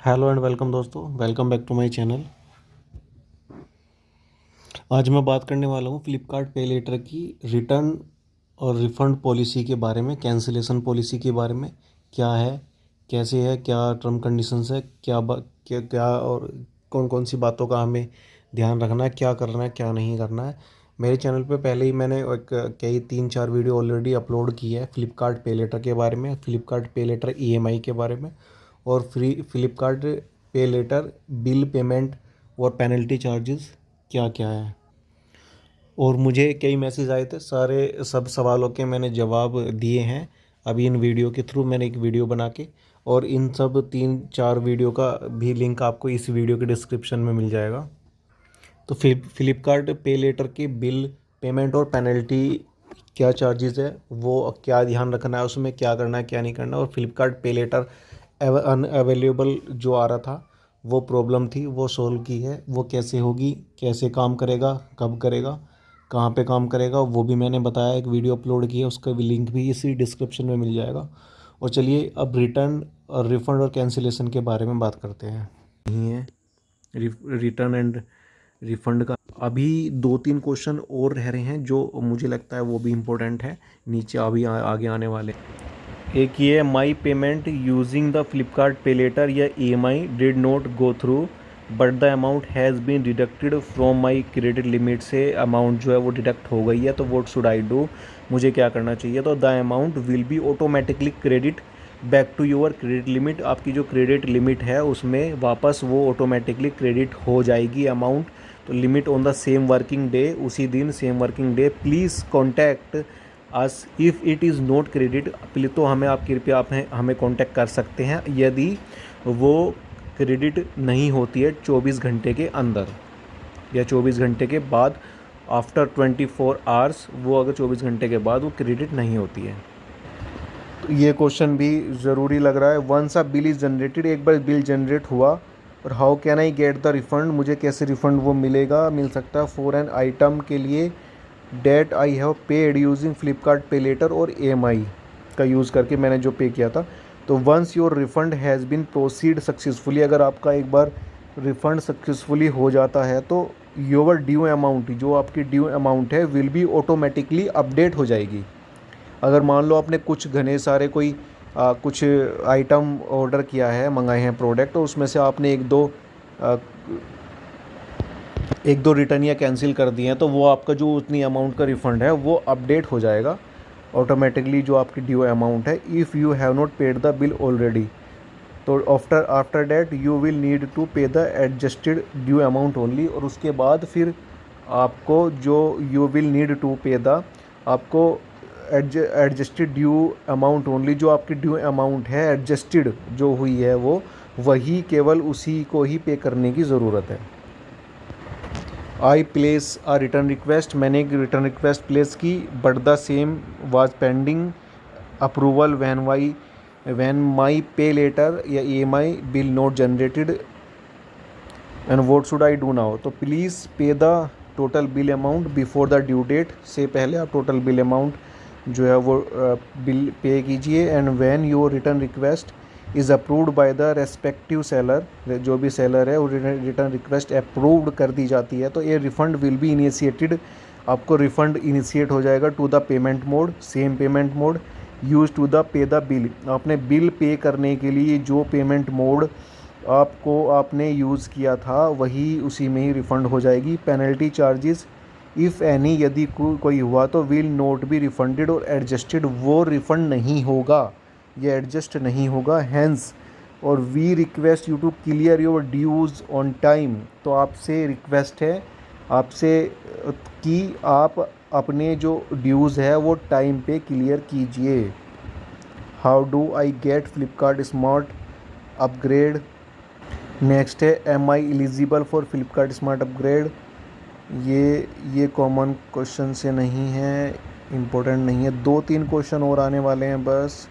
Hello and welcome दोस्तों, welcome back to my channel. आज मैं बात करने वाला हूँ फ्लिपकार्ट पे लेटर की रिटर्न और रिफ़ंड पॉलिसी के बारे में, कैंसिलेशन पॉलिसी के बारे में। क्या है, कैसे है, क्या टर्म कंडीशंस है, क्या क्या और कौन कौन सी बातों का हमें ध्यान रखना है, क्या करना है, क्या नहीं करना है। मेरे चैनल पे पहले ही मैंने एक कई 3-4 वीडियो ऑलरेडी अपलोड की है फ्लिपकार्ट पे लेटर के बारे में, फ्लिपकार्ट पे लेटर ईएमआई के बारे में, और Flipkart pay letter bill payment और पेनल्टी चार्जेस क्या क्या है। और मुझे कई मैसेज आए थे, सारे सब सवालों के मैंने जवाब दिए हैं अभी इन वीडियो के थ्रू। मैंने एक वीडियो बना के, और इन सब 3-4 वीडियो का भी लिंक आपको इस वीडियो के डिस्क्रिप्शन में मिल जाएगा। तो फ्लिपकार्ट पे लेटर के बिल पेमेंट और पेनल्टी क्या चार्जेस है, वो क्या ध्यान रखना है, उसमें क्या करना है, क्या नहीं करना। और फ्लिपकार्ट पे लेटर अनअवेलेबल जो आ रहा था, वो प्रॉब्लम थी, वो सॉल्व की है। वो कैसे होगी, कैसे काम करेगा, कब करेगा, कहाँ पे काम करेगा, वो भी मैंने बताया, एक वीडियो अपलोड की है, उसका भी लिंक भी इसी डिस्क्रिप्शन में मिल जाएगा। और चलिए अब रिटर्न और रिफ़ंड और कैंसिलेशन के बारे में बात करते हैं। नहीं है रिटर्न एंड रिफंड का। अभी 2-3 क्वेश्चन और रह रहे हैं जो मुझे लगता है वो भी इम्पोर्टेंट है, नीचे अभी आगे आने वाले। एक ये my payment using the Flipkart pay later या EMI did not go through but the amount has been deducted from my credit limit. से अमाउंट जो है वो डिडक्ट हो गई है, तो व्हाट शुड आई डू, मुझे क्या करना चाहिए। तो the amount will be automatically credit back to your credit limit. आपकी जो क्रेडिट लिमिट है उसमें वापस वो ऑटोमेटिकली क्रेडिट हो जाएगी अमाउंट। तो limit on the same working day, उसी दिन same working day. Please contact us if it is not credit. तो हमें आप कृपया आप हमें कॉन्टैक्ट कर सकते हैं यदि वो क्रेडिट नहीं होती है 24 घंटे के अंदर, या 24 घंटे के बाद, आफ्टर 24 आवर्स, वो अगर 24 घंटे के बाद वो क्रेडिट नहीं होती है। तो ये क्वेश्चन भी ज़रूरी लग रहा है। Once a bill is generated, एक बार बिल जनरेट हुआ, और how can I get the refund, मुझे कैसे रिफ़ंड वो मिल सकता है फॉर एन आइटम के लिए that I have paid using Flipkart pay later और EMI का यूज़ करके मैंने जो पे किया था। तो once your refund has been proceed successfully, अगर आपका एक बार रिफ़ंड सक्सेसफुली हो जाता है तो योर ड्यू अमाउंट, जो आपकी ड्यू अमाउंट है, विल बी ऑटोमेटिकली अपडेट हो जाएगी। अगर मान लो आपने कुछ घने सारे कोई कुछ आइटम ऑर्डर किया है, मंगाए हैं प्रोडक्ट, तो उसमें से आपने एक दो रिटर्न या कैंसिल कर दिए हैं, तो वो आपका जो उतनी अमाउंट का रिफ़ंड है वो अपडेट हो जाएगा ऑटोमेटिकली, जो आपकी ड्यू अमाउंट है, if you have not paid the bill already. तो after that you will need to pay the adjusted due amount only. और उसके बाद फिर आपको जो you will need to pay the, आपको एडजस्टेड ड्यू अमाउंट ओनली, जो आपकी ड्यू अमाउंट है एडजस्टेड जो हुई है वो, वही केवल उसी को ही पे करने की ज़रूरत है। I place a return request, मैंने एक रिटर्न रिक्वेस्ट प्लेस की, but the same was pending approval when my pay later या EMI bill not generated and what should I do now. तो please pay the total bill amount before the due date, से पहले आप total bill amount जो है वो bill pay कीजिए। And when your return request is approved by the respective seller, जो भी सेलर है वो रिटर्न रिक्वेस्ट अप्रूव्ड कर दी जाती है, तो ये रिफ़ंड विल बी इनिशिएटेड, आपको रिफ़ंड इनिशिएट हो जाएगा to the payment mode, same payment mode use to the pay the bill. आपने बिल पे करने के लिए जो पेमेंट मोड आपने यूज़ किया था वही उसी में ही रिफ़ंड हो जाएगी। पेनल्टी चार्जेस इफ़ एनी, यदि कोई हुआ तो विल नॉट बी रिफंडेड और एडजस्टेड, वो रिफ़ंड नहीं होगा, ये एडजस्ट नहीं होगा। हैंस और we request you to clear your dues on time. तो आपसे रिक्वेस्ट है आपसे कि आप अपने जो ड्यूज़ है वो टाइम पे क्लियर कीजिए। How do I get Flipkart smart upgrade. Next है am I eligible for Flipkart smart upgrade. ये कॉमन क्वेश्चन से नहीं है, इम्पोर्टेंट नहीं है। 2-3 क्वेश्चन और आने वाले हैं बस।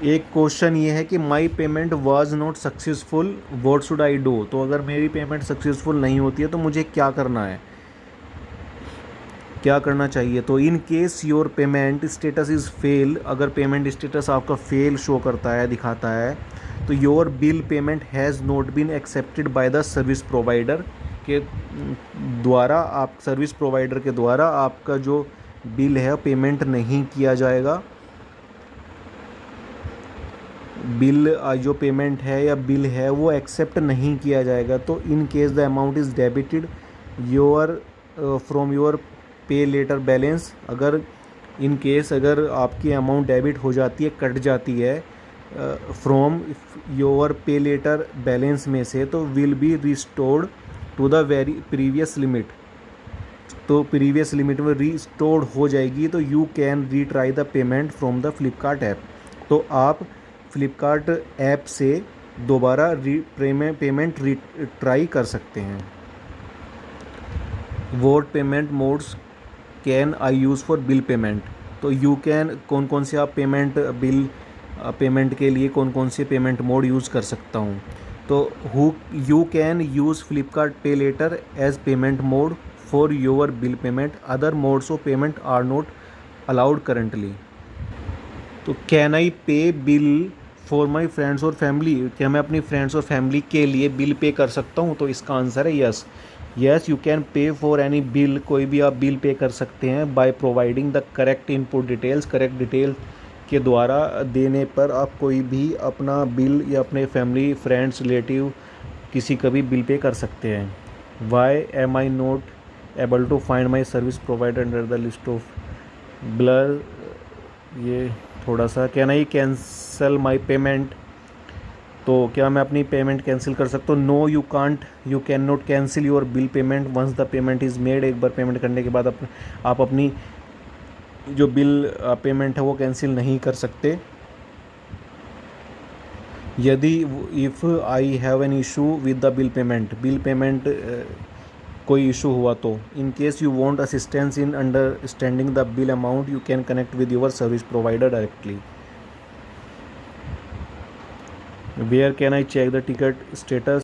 एक क्वेश्चन ये है कि माई payment was not successful, what should I do. तो अगर मेरी पेमेंट सक्सेसफुल नहीं होती है तो मुझे क्या करना है। क्या करना चाहिए? तो in case your payment status is fail, अगर पेमेंट स्टेटस आपका फेल शो करता है, दिखाता है, तो your bill payment has not been accepted by the service provider के द्वारा, आप सर्विस प्रोवाइडर के द्वारा आपका जो बिल है पेमेंट नहीं किया जाएगा। बिल जो पेमेंट है या बिल है वो एक्सेप्ट नहीं किया जाएगा। तो in case the amount is debited your from your pay later balance, अगर इन केस अगर आपकी अमाउंट डेबिट हो जाती है, कट जाती है from your pay later balance में से, तो will be restored to the very previous limit, तो प्रीवियस लिमिट में रिस्टोर्ड हो जाएगी। तो you can retry the payment from the Flipkart app, तो आप फ्लिपकार्ट ऐप से दोबारा पेमेंट ट्राई कर सकते हैं। What payment modes can I use for bill payment, तो यू कैन कौन कौन से आप बिल पेमेंट के लिए कौन कौन से पेमेंट मोड यूज़ कर सकता हूँ? तो you can use Flipkart pay later as payment mode for your bill payment, other modes of payment are not allowed currently. तो can I pay bill for my friends और family, क्या मैं अपनी friends और फैमिली के लिए bill pay कर सकता हूँ? तो इसका आंसर है yes. Yes, you can pay for any bill, कोई भी आप बिल पे कर सकते हैं by providing the correct input details, correct detail के द्वारा देने पर आप कोई भी अपना बिल या अपने फैमिली फ्रेंड्स रिलेटिव किसी का भी बिल पे कर सकते हैं। Why am I not able to find my service provider under the list of biller, ये थोड़ा सा, can I cancel my payment, तो क्या मैं अपनी पेमेंट कैंसिल कर सकता हूँ? No you can't, you can not cancel your bill payment once the payment is made, एक बार पेमेंट करने के बाद आप अपनी जो बिल पेमेंट है वो कैंसिल नहीं कर सकते। यदि if I have an issue with the bill payment कोई इशू हुआ तो, in case you want assistance in understanding the bill amount, you can connect with your service provider directly. Where can I check the ticket status?